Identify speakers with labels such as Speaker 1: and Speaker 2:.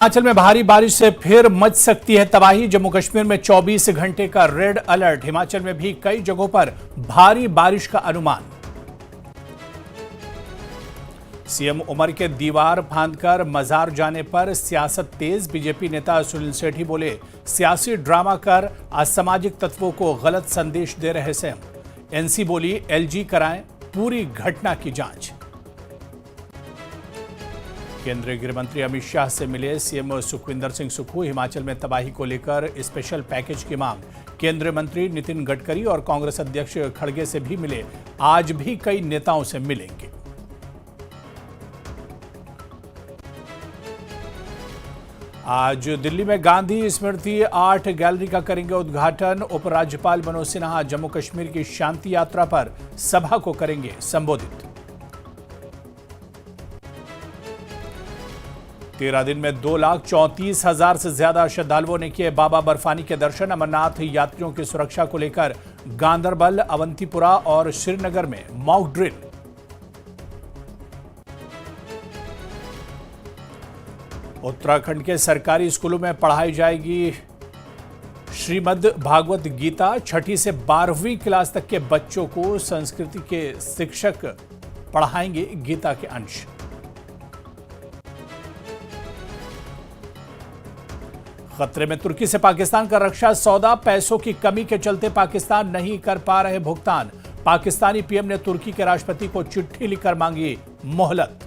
Speaker 1: हिमाचल में भारी बारिश से फिर मच सकती है तबाही। जम्मू कश्मीर में 24 घंटे का रेड अलर्ट। हिमाचल में भी कई जगहों पर भारी बारिश का अनुमान। सीएम उमर के दीवार फांदकर मजार जाने पर सियासत तेज। बीजेपी नेता सुनील सेठी बोले, सियासी ड्रामा कर असामाजिक तत्वों को गलत संदेश दे रहे सीएम। एनसी बोली, एलजी कराएं पूरी घटना की जांच। केंद्रीय गृह मंत्री अमित शाह से मिले सीएम सुखविंदर सिंह सुक्खू। हिमाचल में तबाही को लेकर स्पेशल पैकेज की मांग। केंद्रीय मंत्री नितिन गडकरी और कांग्रेस अध्यक्ष खड़गे से भी मिले। आज भी कई नेताओं से मिलेंगे। आज दिल्ली में गांधी स्मृति आर्ट गैलरी का करेंगे उद्घाटन। उपराज्यपाल मनोज सिन्हा जम्मू कश्मीर की शांति यात्रा पर सभा को करेंगे संबोधित। 13 दिन में 2,34,000 से ज्यादा श्रद्धालुओं ने किए बाबा बर्फानी के दर्शन। अमरनाथ यात्रियों की सुरक्षा को लेकर गांदरबल, अवंतीपुरा और श्रीनगर में मॉक ड्रिल। उत्तराखंड के सरकारी स्कूलों में पढ़ाई जाएगी श्रीमद् भागवत गीता। 6ठी से 12वीं क्लास तक के बच्चों को संस्कृति के शिक्षक पढ़ाएंगे गीता के अंश। खतरे में तुर्की से पाकिस्तान का रक्षा सौदा। पैसों की कमी के चलते पाकिस्तान नहीं कर पा रहे भुगतान। पाकिस्तानी पीएम ने तुर्की के राष्ट्रपति को चिट्ठी लिखकर मांगी मोहलत।